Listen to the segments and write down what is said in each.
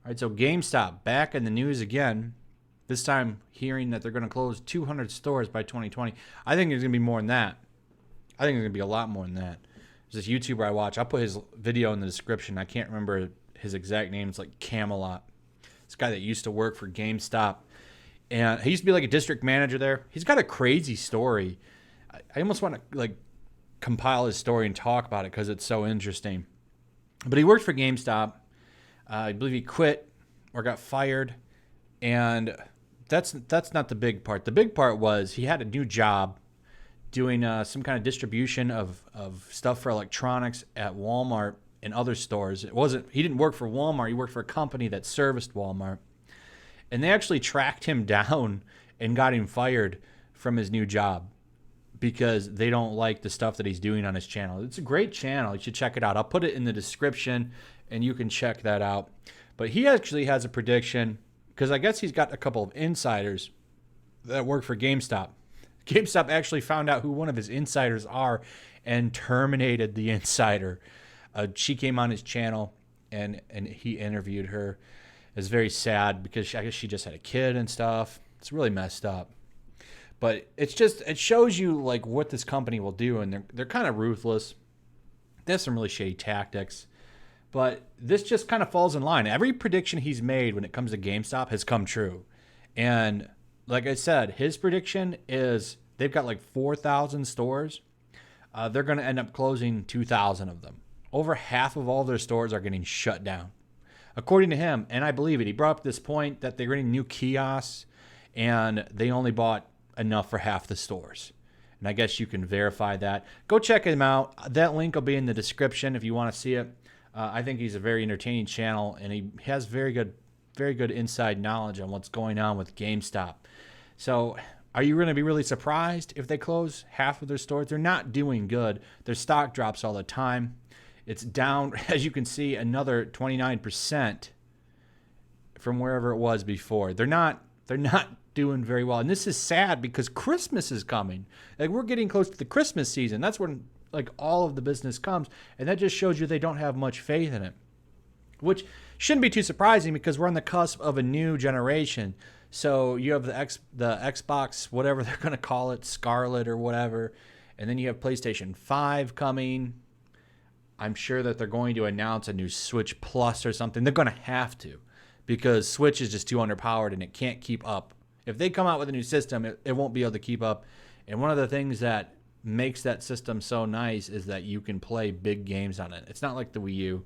All right, so GameStop back in the news again. This time hearing that they're going to close 200 stores by 2020. I think there's going to be more than that. I think there's going to be a lot more than that. There's this YouTuber I watch. I'll put his video in the description. I can't remember his exact name. It's like Camelot. This guy that used to work for GameStop. And he used to be like a district manager there. He's got a crazy story. I almost want to like compile his story and talk about it because it's so interesting. But he worked for GameStop. I believe he quit or got fired. And that's not the big part. The big part was he had a new job doing some kind of distribution of stuff for electronics at Walmart and other stores. He didn't work for Walmart. He worked for a company that serviced Walmart. And they actually tracked him down and got him fired from his new job because they don't like the stuff that he's doing on his channel. It's a great channel. You should check it out. I'll put it in the description and you can check that out. But he actually has a prediction because I guess he's got a couple of insiders that work for GameStop. GameStop actually found out who one of his insiders are and terminated the insider. She came on his channel and he interviewed her. It's very sad because I guess she just had a kid and stuff. It's really messed up. But it shows you like what this company will do, and they're kind of ruthless. They have some really shady tactics. But this just kind of falls in line. Every prediction he's made when it comes to GameStop has come true. And like I said, his prediction is they've got like 4,000 stores. They're going to end up closing 2,000 of them. Over half of all their stores are getting shut down. According to him, and I believe it, he brought up this point that they're getting new kiosks and they only bought enough for half the stores. And I guess you can verify that. Go check him out. That link will be in the description if you want to see it. I think he's a very entertaining channel, and he has very good inside knowledge on what's going on with GameStop. So are you going to be really surprised if they close half of their stores? They're not doing good. Their stock drops all the time. It's down, as you can see, another 29% from wherever it was before. They're not doing very well. And this is sad because Christmas is coming. Like, we're getting close to the Christmas season. That's when like all of the business comes, and that just shows you they don't have much faith in it, which shouldn't be too surprising because we're on the cusp of a new generation. So you have the Xbox, whatever they're going to call it, Scarlet or whatever, and then you have PlayStation 5 coming. I'm sure that they're going to announce a new Switch Plus or something. They're going to have to because Switch is just too underpowered and it can't keep up. If they come out with a new system, it won't be able to keep up. And one of the things that makes that system so nice is that you can play big games on it. It's not like the Wii U,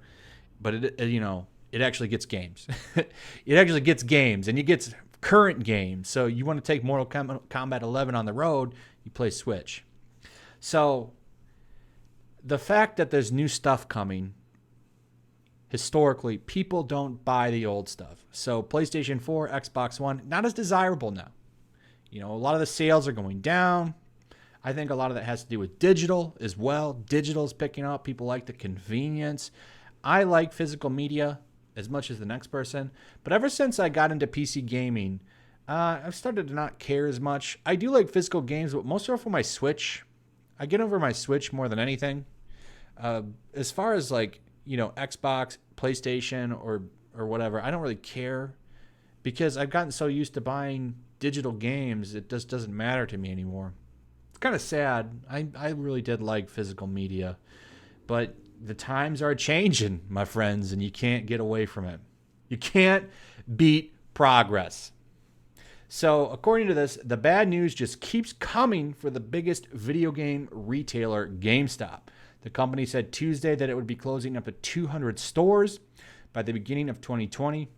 but it actually gets games. It actually gets games, and it gets current games. So you want to take Mortal Kombat 11 on the road, you play Switch. So the fact that there's new stuff coming, historically, people don't buy the old stuff. So PlayStation 4, Xbox One, not as desirable now. A lot of the sales are going down. I think a lot of that has to do with digital as well. Digital is picking up. People like the convenience. I like physical media as much as the next person. But ever since I got into PC gaming, I've started to not care as much. I do like physical games, but most of my Switch. I get over my Switch more than anything. As far as like, Xbox, PlayStation, or whatever, I don't really care because I've gotten so used to buying digital games, it just doesn't matter to me anymore. Kind of sad. I really did like physical media, but the times are changing, my friends, and you can't get away from it. You can't beat progress. So according to this, the bad news just keeps coming for the biggest video game retailer, GameStop. The company said Tuesday that it would be closing up to 200 stores by the beginning of 2020.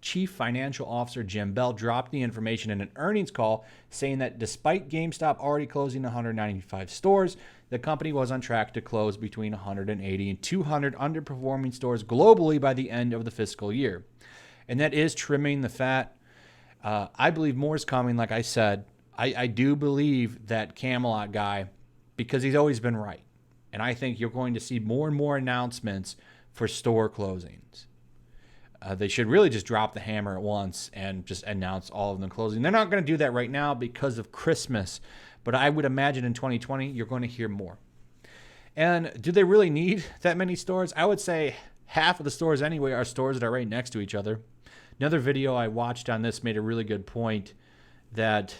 Chief Financial Officer Jim Bell dropped the information in an earnings call, saying that despite GameStop already closing 195 stores, the company was on track to close between 180 and 200 underperforming stores globally by the end of the fiscal year. And that is trimming the fat. I believe more is coming, like I said. I do believe that Camelot guy, because he's always been right. And I think you're going to see more and more announcements for store closings. They should really just drop the hammer at once and just announce all of them closing. They're not going to do that right now because of Christmas, but I would imagine in 2020 you're going to hear more. And do they really need that many stores? I would say half of the stores anyway are stores that are right next to each other. Another video I watched on this made a really good point that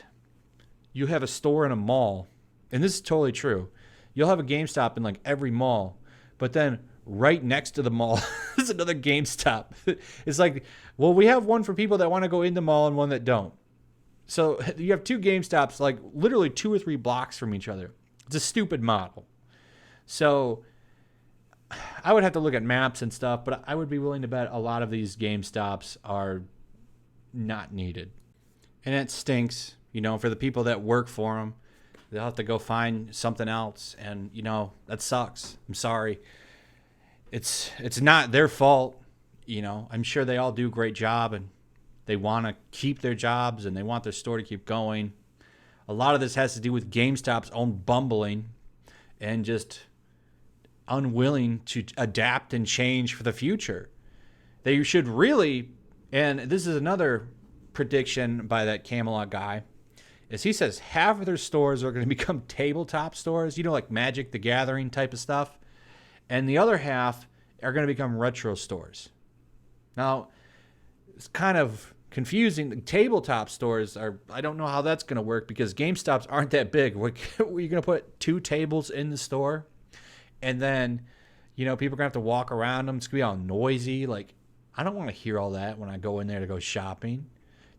you have a store in a mall, and this is totally true. You'll have a GameStop in like every mall, but then right next to the mall is another GameStop. It's like, well, we have one for people that want to go in the mall and one that don't. So you have two GameStops like literally 2 or 3 blocks from each other. It's a stupid model. So I would have to look at maps and stuff, but I would be willing to bet a lot of these GameStops are not needed. And it stinks, you know, for the people that work for them. They'll have to go find something else, and, you know, that sucks. I'm sorry. It's not their fault, you know. I'm sure they all do a great job, and they want to keep their jobs, and they want their store to keep going. A lot of this has to do with GameStop's own bumbling and just unwilling to adapt and change for the future. They should really, and this is another prediction by that Camelot guy, is he says half of their stores are going to become tabletop stores, you know, like Magic the Gathering type of stuff, and the other half are going to become retro stores. Now, it's kind of confusing. The tabletop stores are, I don't know how that's going to work because GameStops aren't that big. Were you going to put 2 tables in the store? And then, you know, people are going to have to walk around them. It's going to be all noisy. Like, I don't want to hear all that when I go in there to go shopping.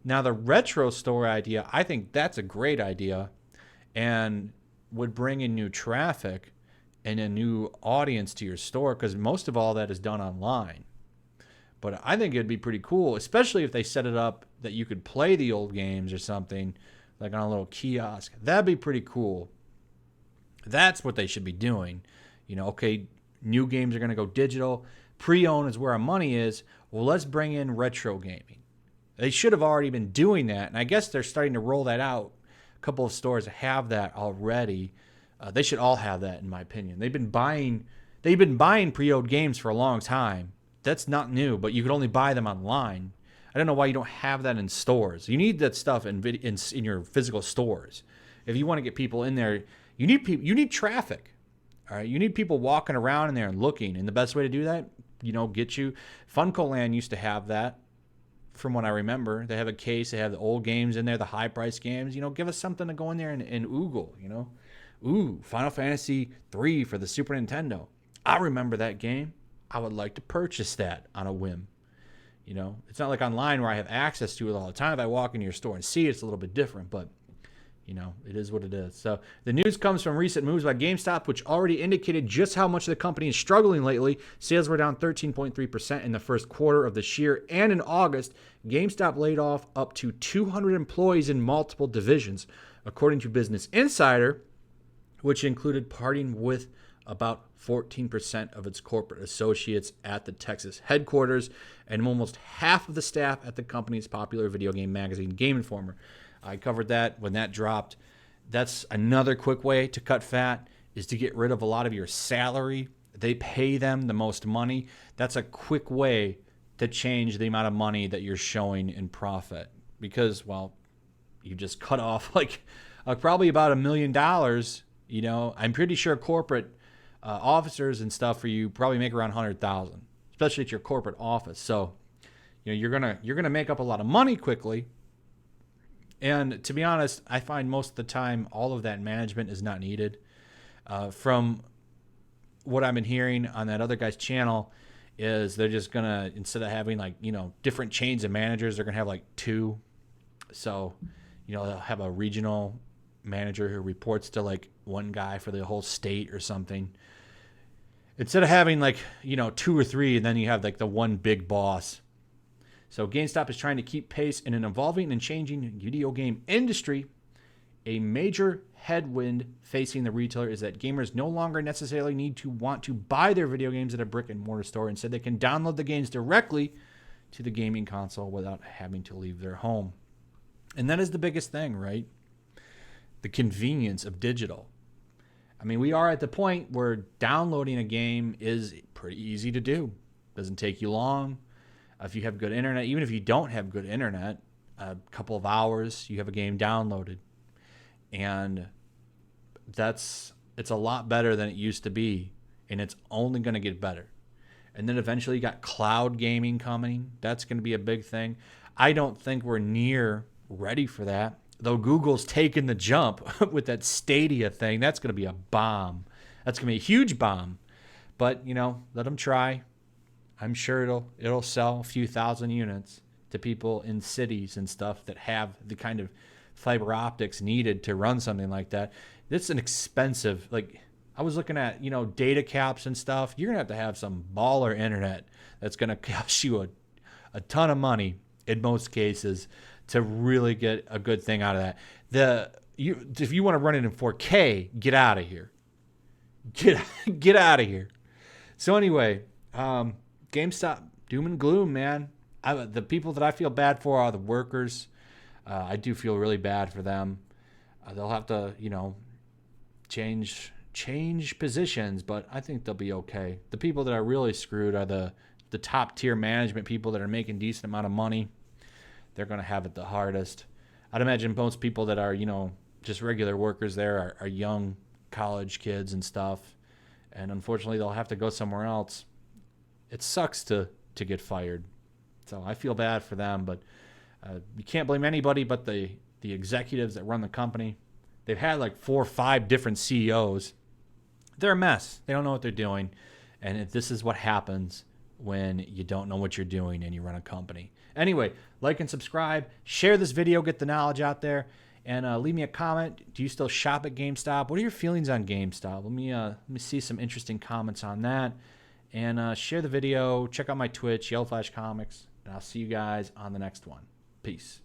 Now, the retro store idea, I think that's a great idea and would bring in new traffic and a new audience to your store because most of all that is done online. But I think it'd be pretty cool, especially if they set it up that you could play the old games or something, like on a little kiosk. That'd be pretty cool. That's what they should be doing. You know, okay, new games are going to go digital. Pre-owned is where our money is. Well, let's bring in retro gaming. They should have already been doing that, and I guess they're starting to roll that out. A couple of stores have that already. They should all have that, in my opinion. They've been buying pre-owned games for a long time. That's not new, but you could only buy them online. I don't know why you don't have that in stores. You need that stuff in your physical stores. If you want to get people in there, you need traffic. All right, you need people walking around in there and looking, and the best way to do that, you know, get you. Funko Land used to have that. From what I remember, they have a case. They have the old games in there, the high-priced games. You know, give us something to go in there and oogle, you know. Ooh, Final Fantasy 3 for the Super Nintendo. I remember that game. I would like to purchase that on a whim. You know, it's not like online where I have access to it all the time. If I walk into your store and see it, it's a little bit different, but, you know, it is what it is. So the news comes from recent moves by GameStop, which already indicated just how much the company is struggling lately. Sales were down 13.3% in the first quarter of this year, and in August, GameStop laid off up to 200 employees in multiple divisions, according to Business Insider, which included parting with about 14% of its corporate associates at the Texas headquarters and almost half of the staff at the company's popular video game magazine, Game Informer. I covered that when that dropped. That's another quick way to cut fat is to get rid of a lot of your salary. They pay them the most money. That's a quick way to change the amount of money that you're showing in profit because, well, you just cut off like probably about $1 million. You know, I'm pretty sure corporate officers and stuff for you probably make around 100,000, especially at your corporate office. So, you know, you're gonna make up a lot of money quickly. And to be honest, I find most of the time all of that management is not needed. From what I've been hearing on that other guy's channel is they're just gonna, instead of having like, you know, different chains of managers, they're gonna have like 2. So, you know, they'll have a regional manager who reports to like one guy for the whole state or something. Instead of having like, you know, 2 or 3, and then you have like the one big boss. So GameStop is trying to keep pace in an evolving and changing video game industry. A major headwind facing the retailer is that gamers no longer necessarily need to want to buy their video games at a brick and mortar store. Instead, they can download the games directly to the gaming console without having to leave their home. And that is the biggest thing, right? The convenience of digital. I mean, we are at the point where downloading a game is pretty easy to do. Doesn't take you long. If you have good internet, even if you don't have good internet, a couple of hours, you have a game downloaded. And it's a lot better than it used to be. And it's only going to get better. And then eventually you got cloud gaming coming. That's going to be a big thing. I don't think we're near ready for that. Though Google's taken the jump with that Stadia thing. That's going to be a bomb. That's going to be a huge bomb. But, let them try. I'm sure it'll sell a few thousand units to people in cities and stuff that have the kind of fiber optics needed to run something like that. It's an expensive, I was looking at, data caps and stuff. You're going to have some baller internet that's going to cost you a ton of money in most cases to really get a good thing out of that. If you want to run it in 4K, get out of here. Get out of here. So anyway, GameStop, doom and gloom, man. The people that I feel bad for are the workers. I do feel really bad for them. They'll have to, change positions, but I think they'll be okay. The people that are really screwed are the top tier management people that are making decent amount of money. They're going to have it the hardest. I'd imagine most people that are, just regular workers there are young college kids and stuff. And unfortunately, they'll have to go somewhere else. It sucks to get fired. So I feel bad for them, but you can't blame anybody but the executives that run the company. They've had 4 or 5 different CEOs. They're a mess. They don't know what they're doing. And this is what happens when you don't know what you're doing and you run a company. Anyway, like and subscribe. Share this video. Get the knowledge out there. And leave me a comment. Do you still shop at GameStop? What are your feelings on GameStop? Let me see some interesting comments on that. And share the video. Check out my Twitch, YellowFlash Comics. And I'll see you guys on the next one. Peace.